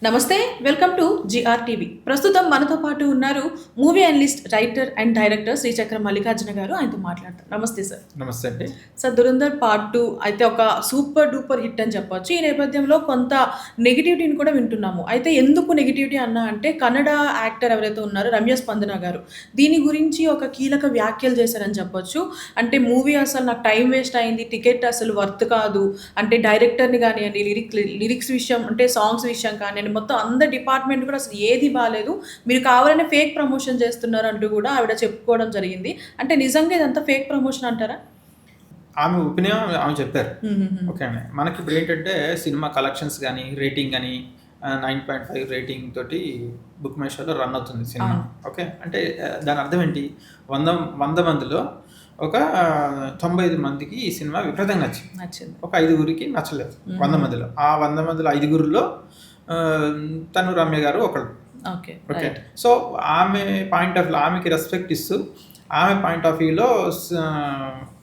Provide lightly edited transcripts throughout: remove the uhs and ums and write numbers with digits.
నమస్తే. Welcome to GR TV. ప్రస్తుతం మనతో పాటు ఉన్నారు movie analyst, writer and director శ్రీచక్రం మల్లికార్జున గారు. ఆయనతో మాట్లాడతారు. నమస్తే సార్. నమస్తే అండి. సార్, 'దురంధర్ పార్ట్ 2' అయితే ఒక సూపర్ డూపర్ హిట్ అని చెప్పొచ్చు. ఈ నేపథ్యంలో కొంత నెగటివిటీని కూడా వింటున్నాము. అయితే ఎందుకు నెగటివిటీ అన్నా అంటే కన్నడ యాక్టర్ ఎవరైతే ఉన్నారో రమ్య స్పందన గారు దీని గురించి ఒక కీలక వ్యాఖ్యలు చేశారని చెప్పొచ్చు. అంటే మూవీ అసలు నాకు టైం వేస్ట్ అయింది, టికెట్ అసలు వర్త్ కాదు, అంటే డైరెక్టర్ని కానివ్వండి, లిరిక్స్ విషయం అంటే సాంగ్స్ విషయం కానివ్వండి, మొత్తం అందరి డిపార్ట్మెంట్ కూడా అసలు ఏది బాలేదు, మీరు కావాలనే ఫేక్ ప్రమోషన్ చేస్తున్నారు అంటూ కూడా ఆవిడ చెప్పుకోవడం జరిగింది. అంటే నిజంగా ఇదంతా ఫేక్ ప్రమోషన్ అంటారా? ఆమె ఒపీనియన్ ఆమె చెప్పారు. ఓకే అండి. మనకి ఇప్పుడు ఏంటంటే సినిమా కలెక్షన్స్ కానీ రేటింగ్ కానీ 9.5 రేటింగ్ తోటి బుక్ మై షోలో రన్ అవుతుంది సినిమా. ఓకే అంటే దాని అర్థం ఏంటి, 100 మందిలో ఒక 95 మందికి ఈ సినిమా విపరీతంగా నచ్చింది. ఒక 5గురికి నచ్చలేదు 100 మందిలో. ఆ 100 మందిలో 5గురిలో తను రమ్య గారు ఒకళ్ళు. ఓకే. సో ఆమె పాయింట్ ఆఫ్ వ్యూ, ఆమెకి రెస్పెక్ట్ ఇస్తూ ఆమె పాయింట్ ఆఫ్ వ్యూలో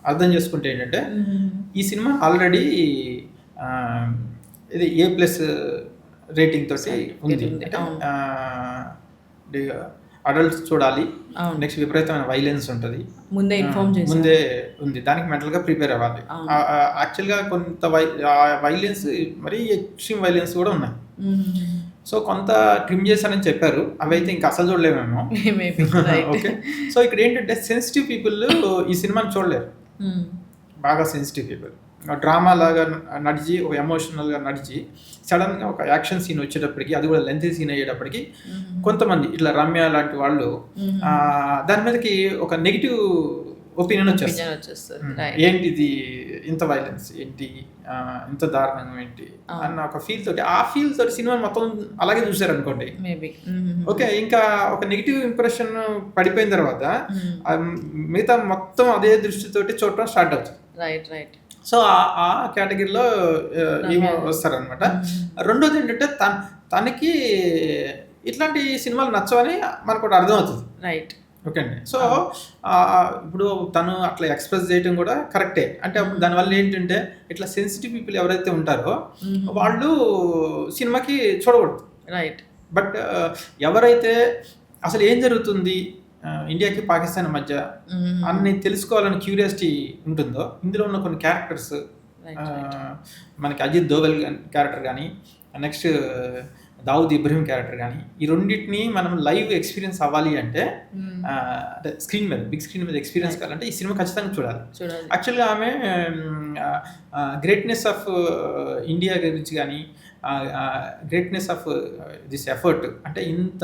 అర్థం చేసుకుంటే ఏంటంటే ఈ సినిమా ఆల్రెడీ ఇది A+ రేటింగ్ తోటి ఉంది. అడల్ట్స్ చూడాలి, నెక్స్ట్ విపరీతమైన వైలెన్స్ ఉంటుంది, ముందే ఉంది, దానికి మెంటల్గా ప్రిపేర్ అవ్వాలి. యాక్చువల్గా కొంత వైలెన్స్, మరీ ఎక్స్ట్రీమ్ వైలెన్స్ కూడా ఉన్నాయి. సో కొంత ట్రిమ్ చేశానని చెప్పారు, అవి అయితే ఇంకా అసలు చూడలేమేమో. ఓకే. సో ఇక్కడ ఏంటంటే సెన్సిటివ్ పీపుల్ ఈ సినిమాని చూడలేరు. బాగా సెన్సిటివ్ పీపుల్ డ్రామా లాగా నడిచి, ఒక ఎమోషనల్గా నడిచి సడన్గా ఒక యాక్షన్ సీన్ వచ్చేటప్పటికి, అది కూడా లెంతీ సీన్ అయ్యేటప్పటికి కొంతమంది ఇట్లా రమ్య లాంటి వాళ్ళు దాని మీదకి ఒక నెగిటివ్ ఒపీనియన్ వచ్చేస్తారు. ఏంటిది ఇంత వైలెన్స్ ఏంటి, ఇంత దారుణం ఏంటి అన్న ఒక ఫీల్ తోటి, ఆ ఫీల్ తోటి సినిమా మొత్తం అలాగే చూసారు అనుకోండి. ఓకే. ఇంకా ఒక నెగిటివ్ ఇంప్రెషన్ పడిపోయిన తర్వాత మిగతా మొత్తం అదే దృష్టితోటి చూడటం స్టార్ట్ అవుతుంది. సో ఆ కేటగిరీలో ఏమో వస్తారనమాట. రెండోది ఏంటంటే తనకి ఇట్లాంటి సినిమాలు నచ్చవని మనకు కూడా అర్థమవుతుంది. ఓకే అండి. సో ఇప్పుడు తను అట్లా ఎక్స్ప్రెస్ చేయడం కూడా కరెక్టే. అంటే దానివల్ల ఏంటంటే ఇట్లా సెన్సిటివ్ పీపుల్ ఎవరైతే ఉంటారో వాళ్ళు సినిమాకి చూడకూడదు. బట్ ఎవరైతే అసలు ఏం జరుగుతుంది ఇండియాకి పాకిస్తాన్ మధ్య అన్ని తెలుసుకోవాలని క్యూరియాసిటీ ఉంటుందో, ఇందులో ఉన్న కొన్ని క్యారెక్టర్స్, మనకి అజిత్ దోవల్ క్యారెక్టర్ కానీ, నెక్స్ట్ దావుద్ ఇబ్రహీం క్యారెక్టర్ కానీ, ఈ రెండింటిని మనం లైవ్ ఎక్స్పీరియన్స్ అవ్వాలి అంటే అంటే స్క్రీన్ మీద, బిగ్ స్క్రీన్ మీద ఎక్స్పీరియన్స్ కావాలంటే ఈ సినిమా ఖచ్చితంగా చూడాలి. యాక్చువల్గా ఆమె గ్రేట్నెస్ ఆఫ్ ఇండియా గురించి కానీ, గ్రేట్నెస్ ఆఫ్ దిస్ ఎఫర్ట్, అంటే ఇంత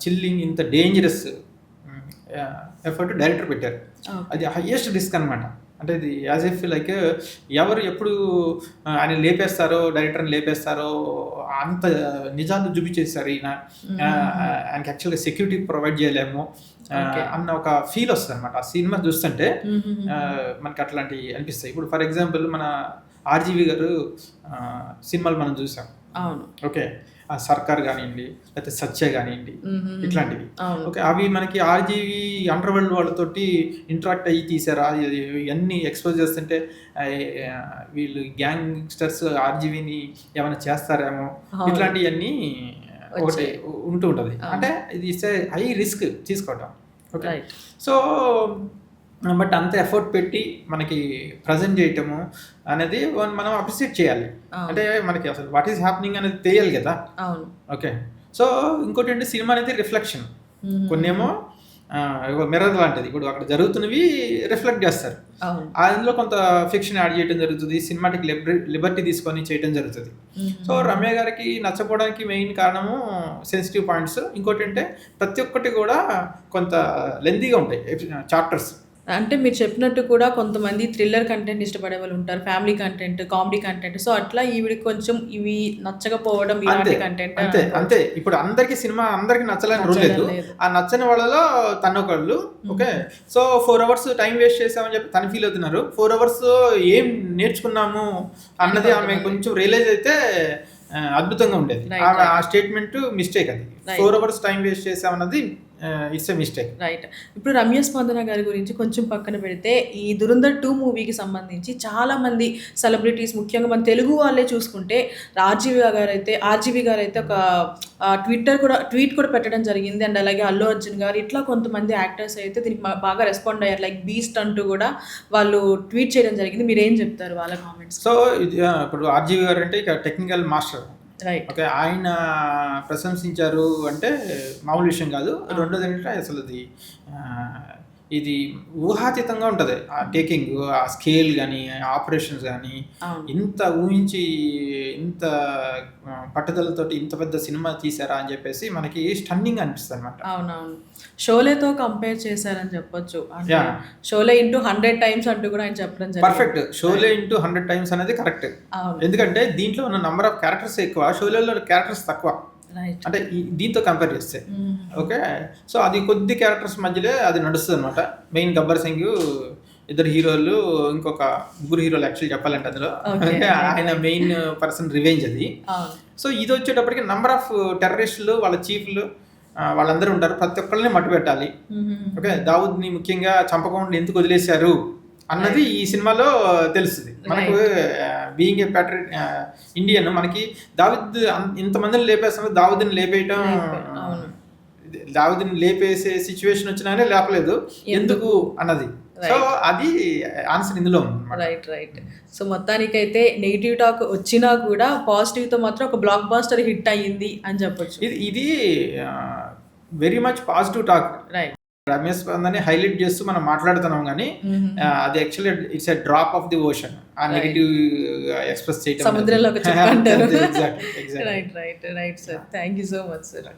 చిల్లింగ్, ఇంత డేంజరస్ ఎఫర్ట్ డైరెక్టర్ పెట్టారు. అది హైయెస్ట్ రిస్క్ అనమాట. అంటే ఇది యాజ్ ఎఫ్ లైక్ ఎవరు ఎప్పుడు ఆయన లేపేస్తారో, డైరెక్టర్ని లేపేస్తారో అంత నిజాలు చూపించేస్తారు. ఆయనకి యాక్చువల్గా సెక్యూరిటీ ప్రొవైడ్ చేయలేము అన్న ఒక ఫీల్ వస్తుంది అనమాట. ఆ సినిమా చూస్తుంటే మనకి అట్లాంటివి అనిపిస్తాయి. ఇప్పుడు ఫర్ ఎగ్జాంపుల్ మన ఆర్జీవి గారు సినిమాలు మనం చూసాం. ఓకే. సర్కార్ కానివ్వండి, లేకపోతే సత్య కానివ్వండి, ఇట్లాంటివి. ఓకే. అవి మనకి ఆర్జీవి అండర్ వరల్డ్ వాళ్ళతోటి ఇంటరాక్ట్ అయ్యి తీసారా, ఇవన్నీ ఎక్స్పోజ్ చేస్తుంటే వీళ్ళు గ్యాంగ్స్టర్స్ ఆర్జీవిని ఏమైనా చేస్తారేమో, ఇట్లాంటివన్నీ ఒకటి ఉంటూ ఉంటుంది. అంటే ఇది హై రిస్క్ తీసుకోవటం. ఓకే. సో బట్ అంత ఎఫర్ట్ పెట్టి మనకి ప్రజెంట్ చేయటము అనేది మనం అప్రిషియేట్ చేయాలి. అంటే మనకి అసలు వాట్ ఈస్ హ్యాపెనింగ్ అనేది తెలియాలి కదా. ఓకే. సో ఇంకోటి అంటే సినిమా అనేది రిఫ్లెక్షన్. కొన్నేమో మిర్రర్ లాంటిది, ఇప్పుడు అక్కడ జరుగుతున్నవి రిఫ్లెక్ట్ చేస్తారు. అందులో కొంత ఫిక్షన్ యాడ్ చేయడం జరుగుతుంది, సినిమాటిక్ లిబర్టీ తీసుకొని చేయడం జరుగుతుంది. సో రమ్య గారికి నచ్చపోవడానికి మెయిన్ కారణము సెన్సిటివ్ పాయింట్స్. ఇంకోటి అంటే ప్రతి ఒక్కటి కూడా కొంత లెంతీగా ఉంటాయి చాప్టర్స్. అంటే మీరు చెప్పినట్టు కూడా కొంతమంది థ్రిల్లర్ కంటెంట్ ఇష్టపడే వాళ్ళు ఉంటారు, family content, comedy content. So అట్లా ఈవిడికి కొంచెం ఇవి నచ్చకపోవడం, ఇలాంటి కంటెంట్ అంతే. ఇప్పుడు అందరికి సినిమా అందరికి నచ్చలేని రూల్ లేదు. ఆ నచ్చని వాళ్ళలో తనొకళ్ళు. Okay. So 4 hours time waste చేసామని చెప్పి తను ఫీల్ అవుతున్నారు. 4 hours ఏం నేర్చుకున్నాము అన్నది ఆమె కొంచెం రియలైజ్ అయితే అద్భుతంగా ఉండేది. ఆ స్టేట్మెంట్ మిస్టేక్. అది 4 hours టైం వేస్ట్ చేసామన్నది ఇట్స్ ఎ మిస్టేక్. రైట్. ఇప్పుడు 'రమ్య స్పందన' గారి గురించి కొంచెం పక్కన పెడితే, ఈ 'ధురంధర్ 2' మూవీకి సంబంధించి చాలామంది సెలబ్రిటీస్, ముఖ్యంగా మన తెలుగు వాళ్ళే చూసుకుంటే ఆర్జీవి గారైతే ఒక ట్వీట్ కూడా పెట్టడం జరిగింది. అండ్ అలాగే అల్లు అర్జున్ గారు, ఇట్లా కొంతమంది యాక్టర్స్ అయితే దీనికి బాగా రెస్పాండ్ అయ్యారు. లైక్ బీస్ట్ అంటూ కూడా వాళ్ళు ట్వీట్ చేయడం జరిగింది. మీరేం చెప్తారు వాళ్ళ కామెంట్స్? సో ఇది ఇప్పుడు ఆర్జీవి గారు అంటే ఇక టెక్నికల్ మాస్టర్. రైట్. ఓకే, ఆయన ప్రశంసించారు అంటే మామూలు విషయం కాదు. రెండోది ఏంటంటే అసలు ఇది ఊహాతీతంగా ఉంటుంది. ఆ టేకింగ్, ఆ స్కేల్ కానీ, ఆపరేషన్స్ కానీ, ఇంత ఊహించి ఇంత పట్టుదలతోటి ఇంత పెద్ద సినిమా తీసారా అని చెప్పేసి మనకి స్టన్నింగ్ అనిపిస్తుంది అనమాట. అవునవును. షోలేతో కంపేర్ చేశారని చెప్పొచ్చు. షోలే ఇంటూ 100 టైమ్స్ అంటూ కూడా ఆయన చెప్పడం జరిగింది. పర్ఫెక్ట్. షోలే ఇంటూ 100 టైమ్స్ అనేది కరెక్ట్. ఎందుకంటే దీంట్లో ఉన్న నంబర్ ఆఫ్ క్యారెక్టర్స్ ఎక్కువ, షోలేలో క్యారెక్టర్స్ తక్కువ. అంటే దీంతో కంపేర్ చేస్తే ఓకే. సో అది కొద్ది క్యారెక్టర్స్ మధ్యలో అది నడుస్తుంది అనమాట. మెయిన్ గబ్బర్ సింగ్, 2 హీరోలు, ఇంకొక 3 హీరోలు యాక్చువల్లీ చెప్పాలంటే అందులో. ఆయన మెయిన్ పర్సన్ రివెంజ్ అది. సో ఇది వచ్చేటప్పటికి నంబర్ ఆఫ్ టెర్రరిస్టులు, వాళ్ళ చీఫ్లు, వాళ్ళందరూ ఉంటారు. ప్రతి ఒక్కరిని మట్టు పెట్టాలి. ఓకే, దావుద్ని ముఖ్యంగా చంపకుండా ఎందుకు వదిలేశారు అన్నది ఈ సినిమాలో తెలుస్తుంది మనకు. బీయింగ్ ఏ ప్యాట్రియట్ ఇండియన్, మనకి దావుద్ ఇంతమందిని లేపేస్తున్నారు, దావుద్ని లేపేయటం, దావుద్ని లేపేసే సిచ్యువేషన్ వచ్చినా లేపలేదు ఎందుకు అన్నది. సో అది ఆన్సర్ ఇందులో ఉంది. రైట్. సో మొత్తానికైతే నెగిటివ్ టాక్ వచ్చినా కూడా పాజిటివ్ తో మాత్రం ఒక బ్లాక్ బాస్టర్ హిట్ అయ్యింది అని చెప్పొచ్చు. ఇది very much positive talk. Right. Ramya Spandana highlight చేస్తూ మనం మాట్లాడుతున్నాం కానీ అది actually it's a drop of the ocean. ఆ నెగిటివ్ ఎక్స్ప్రెస్ చేయడం సముద్రంలో. Right sir. Thank you so much sir.